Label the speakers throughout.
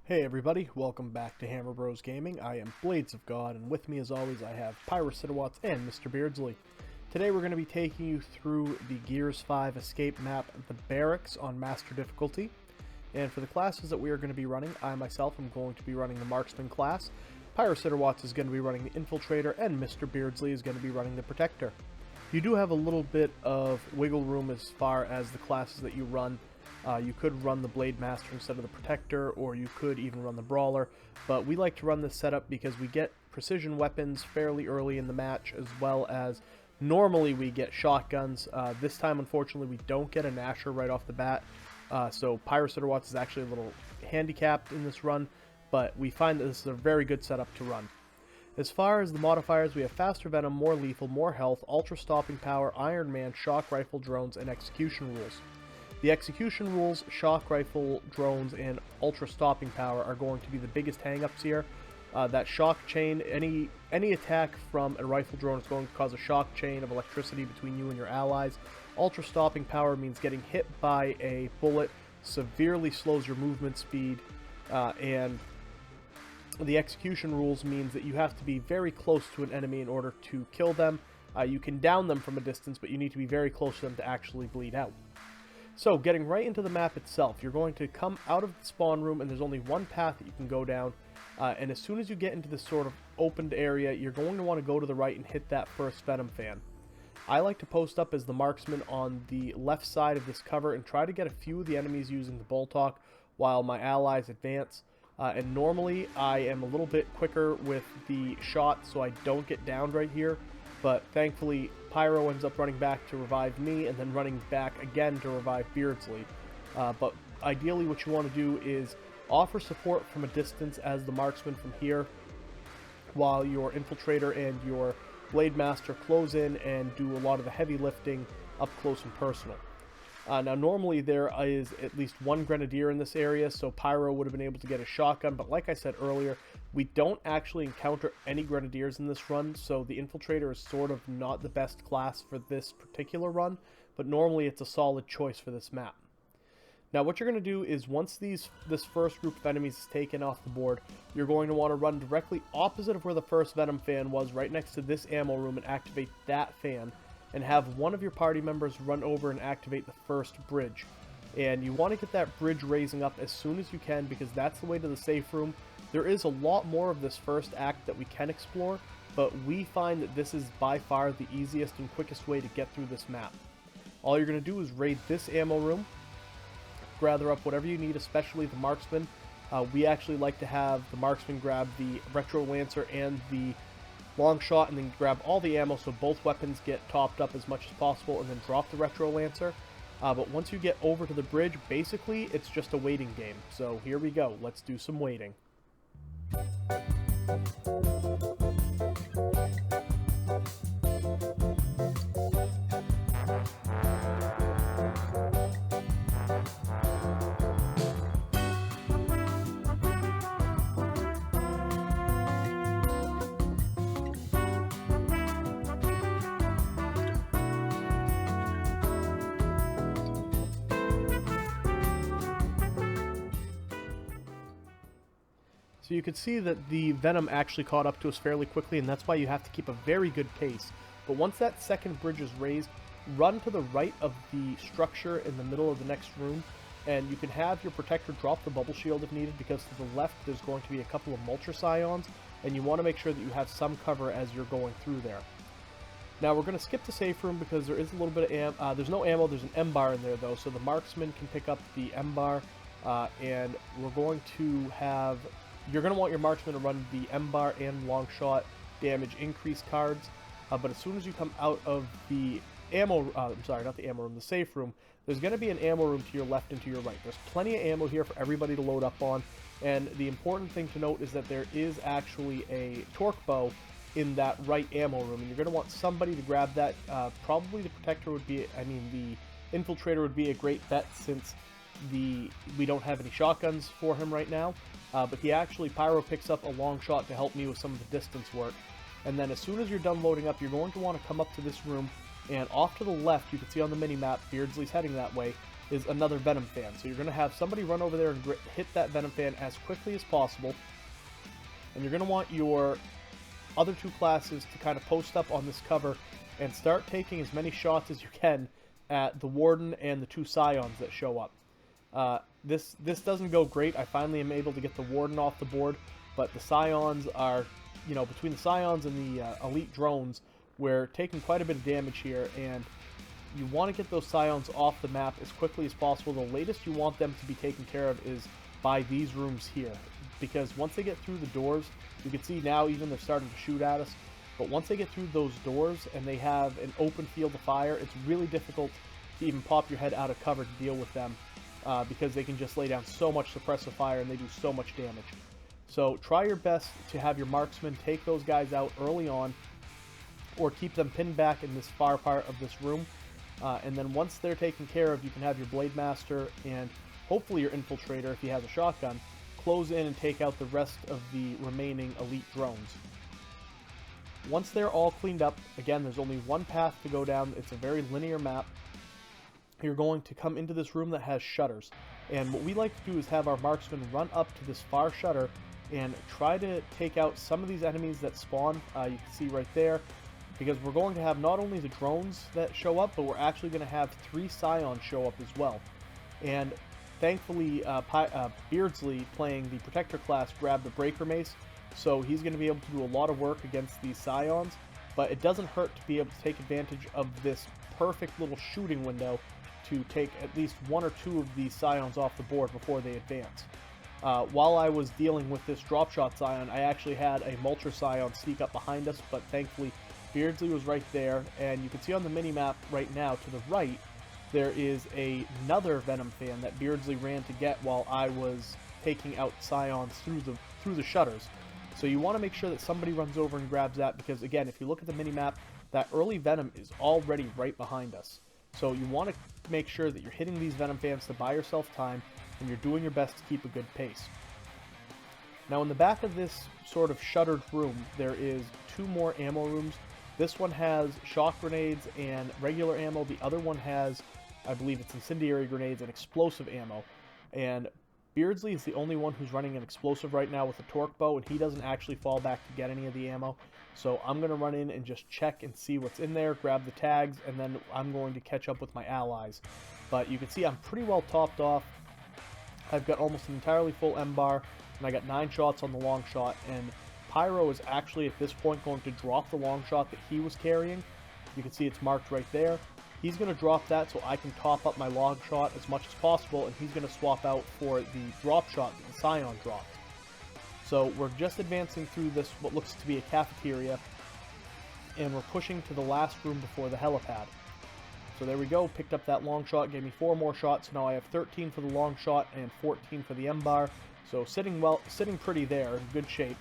Speaker 1: Hey everybody, welcome back to Hammer Bros Gaming. I am Blades of God, and with me as always I have Pyrocitawats and Mr. Beardsley. Today we're going to be taking you through the Gears 5 escape map, the Barracks, on Master Difficulty. And for the classes that we are going to be running, I myself am going to be running the Marksman class, Pyrocitawats is going to be running the Infiltrator, and Mr. Beardsley is going to be running the Protector. You do have a little bit of wiggle room as far as the classes that you run. You could run the Blade Master instead of the Protector, or you could even run the Brawler, but we like to run this setup because we get precision weapons fairly early in the match, as well as normally we get shotguns. This time, unfortunately, we don't get a Nasher right off the bat, so Pyrocitawats is actually a little handicapped in this run, but we find that this is a very good setup to run. As far as the modifiers, we have faster Venom, more lethal, more health, ultra stopping power, Iron Man, shock rifle, drones, and execution rules. The execution rules, shock rifle, drones, and ultra stopping power are going to be the biggest hang-ups here. That shock chain, any attack from a rifle drone is going to cause a shock chain of electricity between you and your allies. Ultra stopping power means getting hit by a bullet severely slows your movement speed, and the execution rules means that you have to be very close to an enemy in order to kill them. You can down them from a distance, but you need to be very close to them to actually bleed out. So, getting right into the map itself, you're going to come out of the spawn room, and there's only one path that you can go down, and as soon as you get into this sort of opened area, you're going to want to go to the right and hit that first Venom fan. I like to post up as the marksman on the left side of this cover and try to get a few of the enemies using the bolt talk while my allies advance, and normally I am a little bit quicker with the shot, so I don't get downed right here. But thankfully, Pyro ends up running back to revive me, and then running back again to revive Beardsley. But ideally what you want to do is offer support from a distance as the marksman from here, while your Infiltrator and your Blade Master close in and do a lot of the heavy lifting up close and personal. Now normally there is at least one Grenadier in this area, so Pyro would have been able to get a shotgun, but like I said earlier, we don't actually encounter any Grenadiers in this run, so the Infiltrator is sort of not the best class for this particular run, but normally it's a solid choice for this map. Now what you're going to do is once this first group of enemies is taken off the board, you're going to want to run directly opposite of where the first Venom fan was, right next to this ammo room, and activate that fan, and have one of your party members run over and activate the first bridge. And you want to get that bridge raising up as soon as you can, because that's the way to the safe room. There is a lot more of this first act that we can explore, but we find that this is by far the easiest and quickest way to get through this map. All you're going to do is raid this ammo room, gather up whatever you need, especially the marksman. We actually like to have the marksman grab the retro lancer and the long shot, and then grab all the ammo so both weapons get topped up as much as possible, and then drop the retro lancer. But once you get over to the bridge, basically it's just a waiting game. So here we go, let's do some waiting. So you can see that the Venom actually caught up to us fairly quickly, and that's why you have to keep a very good pace. But once that second bridge is raised, run to the right of the structure in the middle of the next room, and you can have your Protector drop the bubble shield if needed, because to the left there's going to be a couple of Mulcher Scions, and you want to make sure that you have some cover as you're going through there. Now we're going to skip the safe room because there is a little bit of there's no ammo, there's an M-bar in there though, so the marksman can pick up the M-bar, and we're going to have... You're going to want your marksman to run the M-bar and long shot damage increase cards, but as soon as you come out of the ammo, I'm sorry, not the ammo room, the safe room, there's going to be an ammo room to your left and to your right. There's plenty of ammo here for everybody to load up on, and the important thing to note is that there is actually a torque bow in that right ammo room, and you're going to want somebody to grab that. Probably the Protector would be, the Infiltrator would be a great bet, since we don't have any shotguns for him right now, but Pyro picks up a long shot to help me with some of the distance work. And then as soon as you're done loading up, you're going to want to come up to this room, and off to the left, you can see on the mini-map, Beardsley's heading that way, is another Venom fan. So you're going to have somebody run over there and hit that Venom fan as quickly as possible. And you're going to want your other two classes to kind of post up on this cover and start taking as many shots as you can at the Warden and the two Scions that show up. This doesn't go great. I finally am able to get the Warden off the board, but the Scions are, you know, between the Scions and the elite drones, we're taking quite a bit of damage here, and you want to get those Scions off the map as quickly as possible. The latest you want them to be taken care of is by these rooms here, because once they get through the doors, you can see now even they're starting to shoot at us, but once they get through those doors and they have an open field of fire, it's really difficult to even pop your head out of cover to deal with them, because they can just lay down so much suppressive fire and they do so much damage. So try your best to have your marksmen take those guys out early on, or keep them pinned back in this far part of this room. And then once they're taken care of, you can have your Blade Master and hopefully your Infiltrator, if he has a shotgun, close in and take out the rest of the remaining elite drones. Once they're all cleaned up, again, there's only one path to go down. It's a very linear map. You're going to come into this room that has shutters. And what we like to do is have our marksmen run up to this far shutter and try to take out some of these enemies that spawn. You can see right there, because we're going to have not only the drones that show up, but we're actually going to have 3 Scions show up as well. And thankfully, Beardsley, playing the Protector class, grabbed the Breaker Mace, so he's going to be able to do a lot of work against these Scions, but it doesn't hurt to be able to take advantage of this perfect little shooting window to take at least 1 or 2 of these Scions off the board before they advance. While I was dealing with this drop shot Scion, I actually had a Mulcher Scion sneak up behind us, but thankfully Beardsley was right there, and you can see on the mini-map right now to the right, there is another Venom fan that Beardsley ran to get while I was taking out Scions through the shutters. So you want to make sure that somebody runs over and grabs that, because again, if you look at the mini-map, that early Venom is already right behind us. So you want to make sure that you're hitting these Venom fans to buy yourself time, and you're doing your best to keep a good pace. Now in the back of this sort of shuttered room, there is 2 more ammo rooms. This one has shock grenades and regular ammo. The other one has, I believe it's incendiary grenades and explosive ammo. And Beardsley is the only one who's running an explosive right now with a torque bow, and he doesn't actually fall back to get any of the ammo. So I'm going to run in and just check and see what's in there, grab the tags, and then I'm going to catch up with my allies. But you can see I'm pretty well topped off. I've got almost an entirely full M-bar, and I got 9 shots on the long shot, and Pyro is actually at this point going to drop the long shot that he was carrying. You can see it's marked right there. He's going to drop that so I can top up my long shot as much as possible, and he's going to swap out for the drop shot that the Scion dropped. So we're just advancing through this, what looks to be a cafeteria, and we're pushing to the last room before the helipad. So there we go, picked up that long shot, gave me 4 more shots. Now I have 13 for the long shot and 14 for the M-bar. So sitting pretty there, in good shape.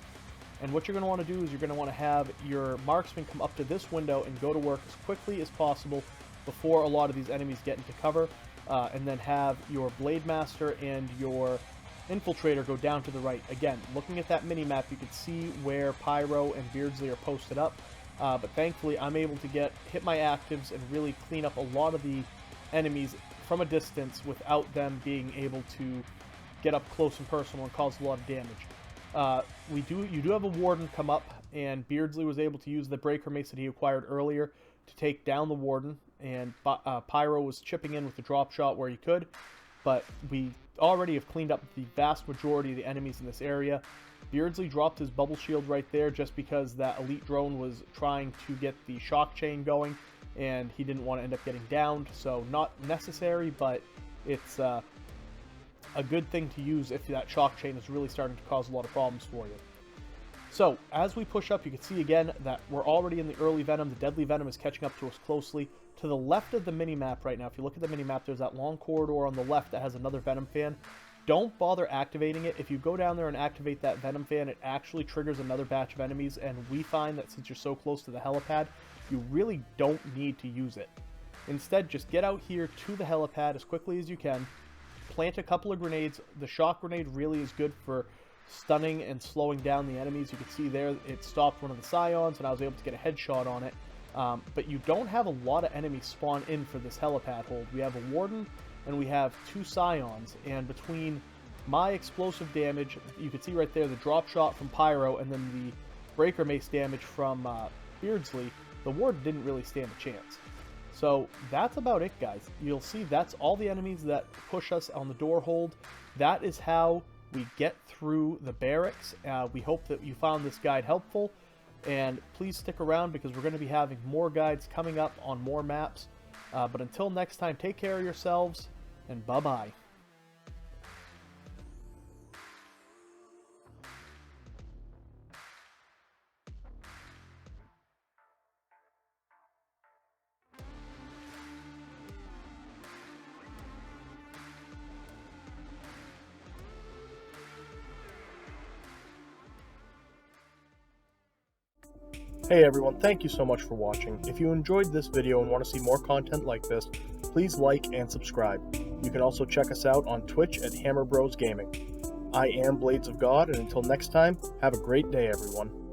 Speaker 1: And what you're going to want to do is you're going to want to have your marksman come up to this window and go to work as quickly as possible before a lot of these enemies get into cover. And then have your Blade Master and your Infiltrator go down to the right. Again, looking at that mini-map, you can see where Pyro and Beardsley are posted up. But thankfully, I'm able to hit my actives and really clean up a lot of the enemies from a distance without them being able to get up close and personal and cause a lot of damage. You do have a Warden come up, and Beardsley was able to use the Breaker Mace that he acquired earlier to take down the Warden, and Pyro was chipping in with the drop shot where he could, but we already have cleaned up the vast majority of the enemies in this area. Beardsley dropped his bubble shield right there just because that elite drone was trying to get the shock chain going, and he didn't want to end up getting downed, so not necessary, but it's a good thing to use if that shock chain is really starting to cause a lot of problems for you. So, as we push up, you can see again that we're already in the early Venom. The deadly Venom is catching up to us closely. To the left of the mini-map right now, if you look at the mini-map, there's that long corridor on the left that has another Venom fan. Don't bother activating it. If you go down there and activate that Venom fan, it actually triggers another batch of enemies, and we find that since you're so close to the helipad, you really don't need to use it. Instead, just get out here to the helipad as quickly as you can, plant a couple of grenades. The shock grenade really is good for stunning and slowing down the enemies. You can see there it stopped one of the Scions, and I was able to get a headshot on it. But you don't have a lot of enemies spawn in for this helipad hold. We have a Warden and we have 2 Scions, and between my explosive damage, you can see right there the drop shot from Pyro, and then the Breaker Mace damage from Beardsley, the Warden didn't really stand a chance. So that's about it, guys. You'll see that's all the enemies that push us on the door hold. That is how we get through the barracks. We hope that you found this guide helpful, and please stick around because we're going to be having more guides coming up on more maps. But until next time, take care of yourselves, and bye-bye. Hey everyone, thank you so much for watching. If you enjoyed this video and want to see more content like this, please like and subscribe. You can also check us out on Twitch at Hammer Bros Gaming. I am Blades of God, and until next time, have a great day everyone.